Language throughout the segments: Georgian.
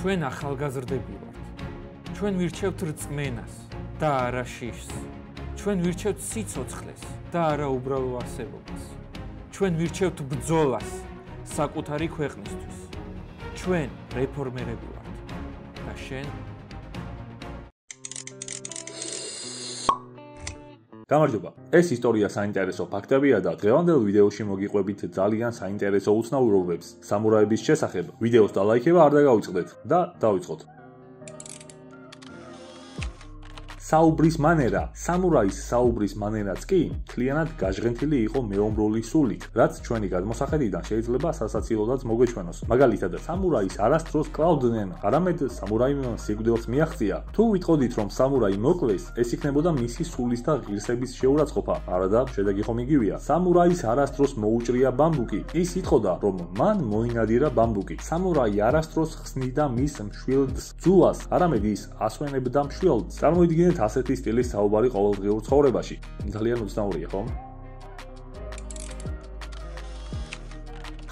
ჩვენ ახალგაზრდები ვართ. ჩვენ ვირჩევთ რწმენას და არა შიშს. ჩვენ ვირჩევთ სიცოცხლეს და არა უბრალო არსებობას. ჩვენ ვირჩევთ ბრძოლას საკუთარი ქვეყნისთვის. ჩვენ რეფორმერები ვართ. და შენ? გამარჯობა. ეს ისტორია საინტერესო ფაქტებია და დღევანდელ ვიდეოში მოგიყვებით ძალიან საინტერესო უცნაურობებს სამურაების შესახებ. ვიდეოს დალაიქება არ დაგავიწყდეთ და დავიწყოთ. საუბრის მანერა. სამურაის საუბრის მანერაც კი მთლიანად გაჟღენთილი იყო მეომრული სულით, რაც ჩვენი გადმოსახედიდან შეიძლება სასაცილოდაც მოგეჩვენოს. მაგალითად, სამურაის არასდროს კლავდნენ, არამედ სამურაიმ სიკვდილს მიაღწია. თუ ვიტყოდით, რომ სამურაი მოკლეს, ეს იქნებოდა მისი სულის და ღირსების შეურაცხყოფა. არადა, შედეგი ხომ იგივეა. სამურაის არასდროს მოუჭრია ბამბუკი. ის იტყოდა, რომ მან მოინადირა ბამბუკი. სამურაი არასდროს ხსნიდა მის მშვილდს ძუას, არამედ ის ასვენებდა მშვილდს. წარმოიდგინეთ ასეთი სტილის საუბარი ყოველდღიურ ცხოვრებაში. ძალიან უცნაურია, ხო?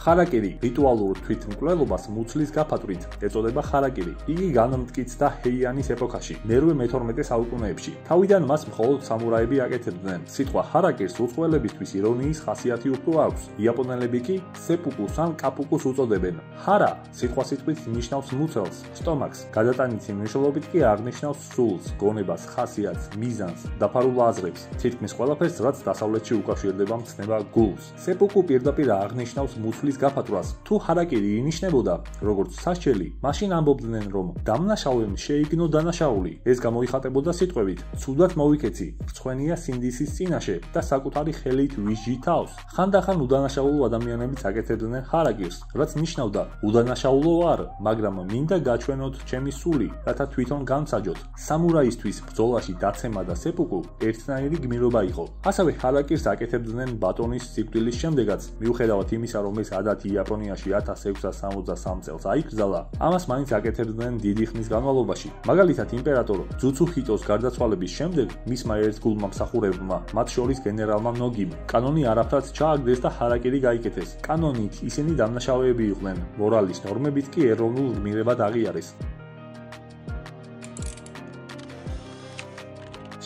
ხარაკირი რიტუალურ თვითმკვლელობას მუცლის გაფათვით ეწოდება ხარაკირი. იგი განმტკიცდა ჰეიანის ეპოქაში, მე-12 საუკუნეებში. თავიდან მას მხოლოდ სამურაები აკეთებდნენ. სიტყვა ხარაკირს უცხოელებისთვის ირონიის ხასიათი უფრო აქვს. იაპონელები კი სეპუკუს ან კაპუკუს უწოდებენ. ხარა სიტყვასიტყვით ნიშნავს მუცელს, სტომაქს, გადატანითი მნიშვნელობით კი აღნიშნავს სულს, გონებას, ხასიათს, მიზანს, დაფარულ აზრებს, თითქმის ყველაფერს, რაც დასავლეთში უკავშირდება მცნება გულს. სეპუკუ პირდაპირ აღნიშნავს მუცლის გაფათვას. თუ ხარაკირი ინიშნებოდა როგორც სასჯელი, მაშინ ამბობდნენ, რომ დამნაშავემ შეიგნო დანაშაული. ეს გამოიხატებოდა სიტყვებით: "ცუდად მოვიქეცი, რცხვენია სინდისის წინაშე და საკუთარი ხელით ვიჟი თავს." ხანდახან უდანაშაულო ადამიანებიც აკეთებდნენ ხარაკირს, რაც ნიშნავდა: "უდანაშაულო ვარ, მაგრამ მინდა გაჩვენოთ ჩემი სული, რათა თვითონ განსაჯოთ." სამურაისთვის ბრძოლაში დაცემა და სეპუკუ ერთნაირი გმირობა იყო. ასევე ხარაკირს აკეთებდნენ ბატონის სიკვდილის შემდეგაც, მიუხედავად იმისა, რომ ეს ადათი იაპონიაში 1663 წელს აიკრძალა, ამას მაინც აკეთებდნენ დიდი ხნის განმავლობაში. მაგალითად, იმპერატორ ძუცუჰიტოს გარდაცვალების შემდეგ მისმა ერთგულმა მსახურებმა, მათ შორის გენერალმა ნოგიმ, კანონი არაფრად ჩააგდეს და ხარაკირი გაიკეთეს. კანონით ისინი დამნაშავეები იყვნენ, მორალის ნორმებით კი ეროვნულ გმირებად აღიარეს.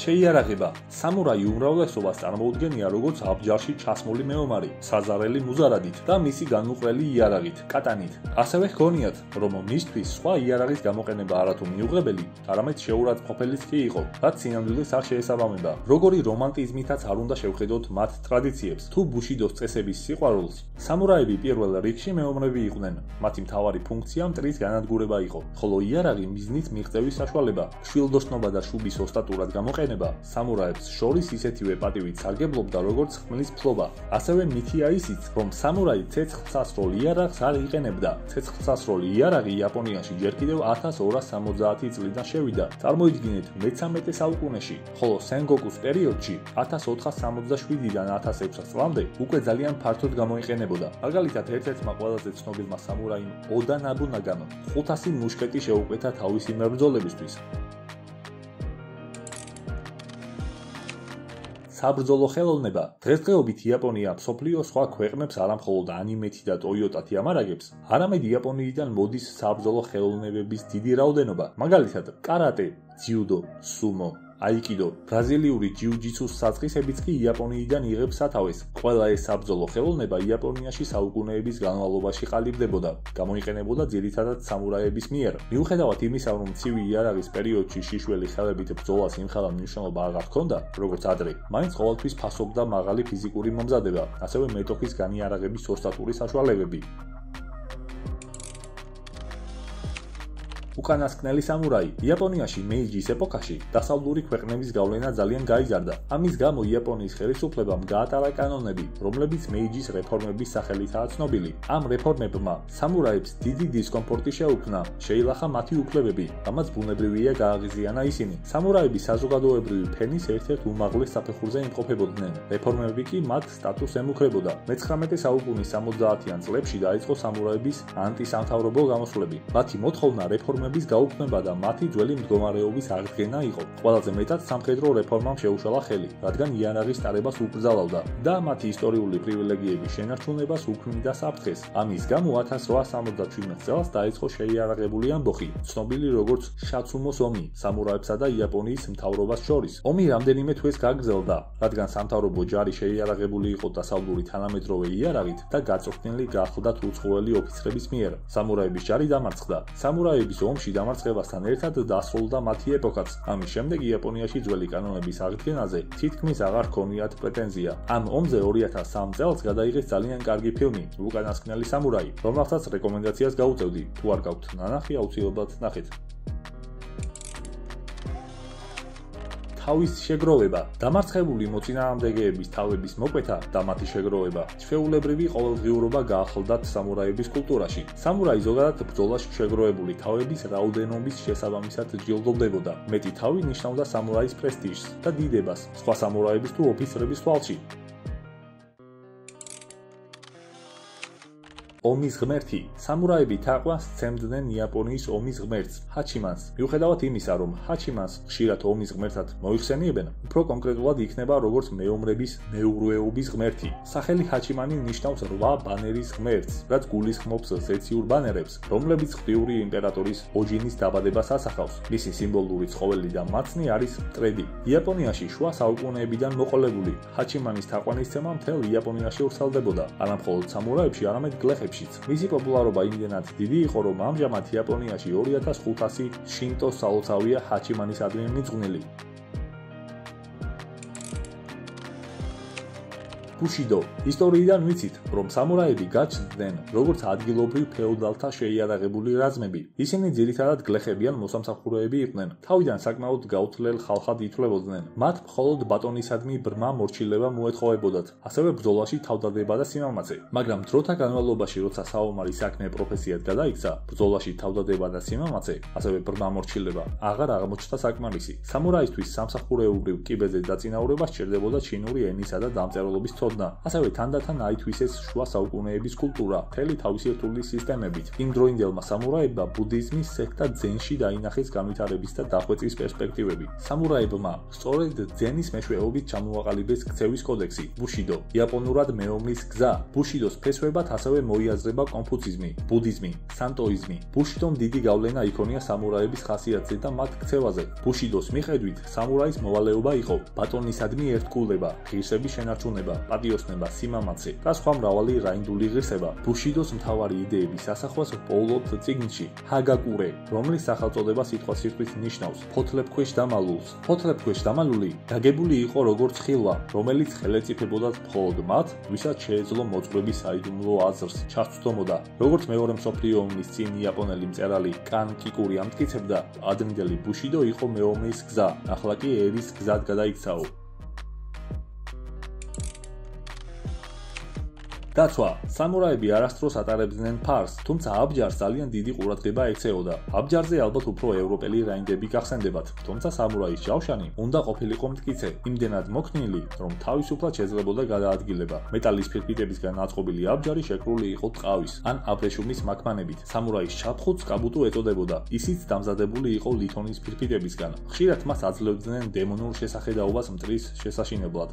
შეიარაღება. სამურაი უმრავლესობას წარმოუდგენია როგორც აბჯარში ჩასმული მეომარი, საზარელი მუზარადით და მისი განუყრელი იარაღით, კატანით. ასევე ჰგონიათ, რომ მისთვის სხვა იარაღის გამოყენება არათუ მიუღებელი, არამედ შეურაცხყოფელიც კი იყო, რაც სინამდვილეს არ შეესაბამება. როგორი რომანტიზმითაც არ უნდა შევხედოთ მათ ტრადიციებს, თუ ბუშიდოს წესების სიყვარულს. სამურაები პირველ რიგში მეომრები იყვნენ. მათი მთავარი ფუნქცია მტრის განადგურება იყო, ხოლო იარაღი მიზნით მიღწევის საშუალება, შვილდოსნობა და შუბის ოსტატურად გამოყენება სამურაებს შორის ისეთივე პატივით სარგებლობდა, როგორც ხმლის ფლობა. ასევე მითია ისიც, რომ სამურაი ცეცხლსასროლ იარაღს არ იყენებდა. ცეცხლსასროლ იარაღი იაპონიაში ჯერ კიდევ 1260 წლიდან შევიდა. წარმოიდგინეთ, მე-13 საუკუნეში, ხოლო სენგოკუს პერიოდში 1467-დან 1600 წლამდე უკვე ძალიან ფართოდ გამოიყენებოდა. მაგალითად, ერთ-ერთმა ყველაზე ცნობილმა სამურაიმ ოდა ნაბუნაგამ 500 მუშკეტი შეუყვეთა თავისი მებრძოლებისთვის. საბრძოლო ხელოვნება. დღესდღეობით იაპონია მსოფლიოს სხვა ქვეყნებს არამხოლოდ ანიმეთი და ტოიოტათი ამარაგებს, არამედ იაპონიიდან მოდის საბრძოლო ხელოვნებების დიდი რაოდენობა. მაგალითად, კარატე, ძიუდო, სუმო, აიკიდო, ბრაზილიური ჯიუ-ჯიტსუს საწყისებიც კი იაპონიიდან იღებს სათავეს. ყველა ეს საბრძოლო ხელოვნება იაპონიაში საუკუნეების განმავლობაში ყალიბდებოდა, გამოიყენებოდა ძირითადად სამურაების მიერ. მიუხედავად იმისა, რომ ცივი იარაღის პერიოდში შიშველი ხელებით ბრძოლას იმხელა მნიშვნელობა აღარ ჰქონდა, როგორც ადრე, მაინც ყოველთვის ფასობდა მაღალი ფიზიკური მომზადება, ასევე მეტოქის განიარაღების ოსტატური საშუალებები. უკანასკნელი სამურაი. იაპონიაში მეიჯის ეპოქაში დასავლური ქვეყნების გავლენა ძალიან გაიზარდა. ამის გამო იაპონიის ხელისუფლებამ გაატარა კანონები, რომლებიც მეიჯის რეფორმების სახელითაა ცნობილი. ამ რეფორმებმა სამურაებს დიდი დისკომფორტი შეუქმნა, შეილახა მათი უფლებები, რამაც ბუნებრივია გააღიზიანა ისინი. სამურაები საზოგადოებრივი ფენის ერთ-ერთ უმაღლეს საფეხურზე იმყოფებოდნენ. რეფორმები კი მათ სტატუსს ემუქრებოდა. მე-19 საუკუნის 70-იან წლებში დაიწყო სამურაების ანტისამთავრობო გამოსვლები. მათი მოთხოვნა რეფორმები პრობლემების გაუქმება და მათი ძველი მდგომარეობის აღდგენა იყო. ყველაზე მეტად სამხედრო რეფორმამ შეუშალა ხელი, რადგან იარაღის ტარებას უკრძალავდა და მათი ისტორიული პრივილეგიების შენარჩუნებას უქმნიდა საფრთხეს. ამის გამო 1877 წელს დაიწყო შეიარაღებული ამბოხი, ცნობილი როგორც შაცუმოს ომი, სამურაებსა და იაპონიის მთავრობას შორის. ომი რამდენიმე თვეს გაგრძელდა, რადგან სამთავრობო ჯარი შეიარაღებული იყო დასავლური თანამედროვე იარაღით და გაწვრთნილი გახლდათ უცხოელი ოფიცრების მიერ. სამურაების ჯარი დამარცხდა. სამურაების ომში დამარცხებასთან ერთად დასრულდა მათი ეპოქაც. ამის შემდეგ იაპონიაში ძველი კანონების აღდგენაზე თითქმის აღარ ჰქონიათ პრეტენზია. ამ ომზე 2003 წელს გადაიღეს ძალიან კარგი ფილმი უკანასკნელი სამურაი, რომელსაც რეკომენდაციას გაუწევდი. თუ არ გაქვთ ნანახი, აუცილებლად ნახეთ. თავის შეგროვება. დამარცხებული მოწინააღმდეგეების თავების მოკვეთა და მათი შეგროვება ჩვეულებრივი ყოველდღიურობა გაახლდათ სამურაების კულტურაში. სამურაი ზოგადად ბრძოლაში შეგროვებული თავების რაოდენობის შესაბამისად ჯილდოვდებოდა. მეტი თავი ნიშნავდა სამურაის პრესტიჟს და დიდებას სხვა სამურაების თუ ოფიცრების თვალში. ომის ღმერთი. სამურაები თაყვანს სცემდნენ იაპონიის ომის ღმერთს, ჰაჩიმანს. მიუხედავად იმისა, რომ ჰაჩიმანს ხშირად ომის ღმერთად მოიხსენიებენ, უფრო კონკრეტულად იქნება როგორც მეომრების მეურვეობის ღმერთი. სახელი ჰაჩიმანი ნიშნავს 8 ბანერის ღმერთს, რაც გულისხმობს ზეციურ ბანერებს, რომლებიც ღვთიური იმპერატორის ოჯინის დაბადებას ასახავს. მისი სიმბოლური ცხოველი და მაცნი არის მტრედი. იაპონიაში შუა საუკუნეებიდან მოყოლებული ჰაჩიმანის თაყვანისცემა მთელ იაპონიაში ვრცელდებოდა, არა მხოლოდ სამურაებში, არამედ გლეხებში. მისი პოპულარობა იმდენად დიდი იყო, რომ ამჟამად იაპონიაში 2500 შინტოს სალოცავია ჰაჩიმანის ადრინდ მიძღვნილი. ბუშიდო. ისტორიიდან ვიცით, რომ სამურაები გაჩნდნენ როგორც ადგილობრივ ფეოდალთა შეიარაღებული რაზმები. ისინი ძირითადად გლეხები ან მოსამსახურეები იყვნენ. თავიდან საკმაოდ გაუცვლელ ხალხად ითვლებოდნენ. მათ მხოლოდ ბატონისადმი ბრმა მორჩილება მოეთხოვებოდათ, ასევე ბრძოლაში თავდადება და სიმამაცე. მაგრამ დროთა განმავლობაში, როცა საომარი საქმე პროფესიად გადაიქცა, ბრძოლაში თავდადება და სიმამაცე, ასევე ბრმა მორჩილება აღარ აღმოჩნდა საკმარისი. სამურაისთვის სამსახურეობრივ კიბეზე დაწინაურება სჭირდებოდა ჩინური ენისა და დამწერლობის ასევე თანდათან აითვისეს შუა საუკუნეების კულტურა, მთელი თავისი რთული სისტემებით. იმდროინდელმა სამურაებმა ბუდიზმის სექტა ძენში დაინახეს განვითარების და დახვეწის პერსპექტივები. სამურაებმა სწორედ ძენის მეშვეობით ჩამოაყალიბეს ქცევის კოდექსი, ბუშიდო, იაპონურად მეომრის გზა. ბუშიდოს ფესვებად ასევე მოიაზრება კონფუციზმი, ბუდიზმი, სანტოიზმი. ბუშიდომ დიდი გავლენა იქონია სამურაების ხასიათზე და მათ ქცევაზე. ბუშიდოს მიხედვით, სამურაის მოვალეობა იყო ბატონისადმი ერთგულება, ღირსების შენარჩუნება, პატიოსნება, სიმამაცე და სხვა მრავალი რაინდული ღირსება. ბუშიდოს მთავარი იდეების ასახვას პოულობთ წიგნში ჰაგაკურე, რომლის სახელწოდება სიტყვასიტყვით ნიშნავს ფოთლებქვეშ დამალულს. ფოთლებქვეშ დამალული დაგებული იყო როგორც ხილვა, რომელიც ხელეწიფებოდათ მხოლოდ მათ, ვისაც შეეძლო მოძღვრების საიდუმლო აზრს ჩასწვდომოდა. როგორც მეორე მსოფლიო ომის წინ იაპონელი მწერალი კან კიკური ამტკიცებდა, ადრინდელი ბუშიდო იყო მეომრის გზა, ახლა კი ერის გზად გადაიქცაო. დაცვა. სამურაები არასდროს ატარებდნენ ფარს, თუმცა აბჯარს ძალიან დიდი ყურადღება ექცეოდა. აბჯარზე ალბათ უფრო ევროპელი რაინდები გახსენდებათ, თუმცა სამურაის ჯავშანი უნდა ყოფილიყო მტკიცე, იმდენად მოქნილი, რომ თავისუფლად შეძლებოდა გადაადგილება. მეტალის ფირფიტებისგან აწყობილი აბჯარი შეკრული იყო ტყავის ან აბრეშუმის მაქმანებით. სამურაის ჩაფხუტს კაბუტუ ეწოდებოდა. ისიც დამზადებული იყო ლითონის ფირფიტებისგან. ხშირად მას აძლევდნენ დემონურ შესახედაობას მტრის შესაშინებლად.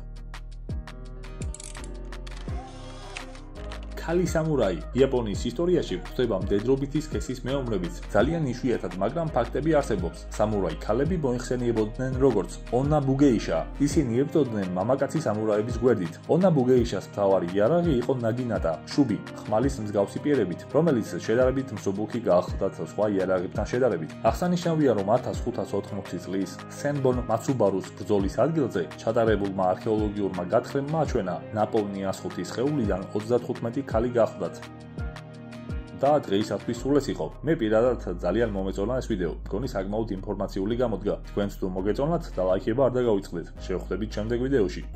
ქალი სამურაი. იაპონიის ისტორიაში გვხვდება მდედრობითი სქესის მეომრებიც, ძალიან იშვიათად, მაგრამ ფაქტები არსებობს. სამურაი ქალები მოიხსენიებოდნენ როგორც ონა ბუგეიშა. ისინი ებრძოდნენ მამაკაცი სამურაების გვერდით. ონა ბუგეიშას მთავარი იარაღი იყო ნაგინატა, შუბი, ხმალის მსგავსი პირებით, რომელიც შედარებით მსუბუქი გაახლდათ სხვა იარაღებთან შედარებით. აღსანიშნავია, რომ 1580 წლის სენბონ მაცუბარუს ბრძოლის ადგილზე ჩატარებულმა არქეოლოგიურმა გათხრებმა აჩვენა ნაპოვნი ასხუთის სხეულიდან 35 ქალი გახლდათ. და დღეისათვის სულ ეს იყო. მე პირადად ძალიან მომეწონა ეს ვიდეო. მგონი საკმაოდ ინფორმაციული გამოდგა. თქვენც თუ მოგეწონათ და ლაიქება არ დაგავიწყდეთ. შევხვდებით შემდეგ ვიდეოში.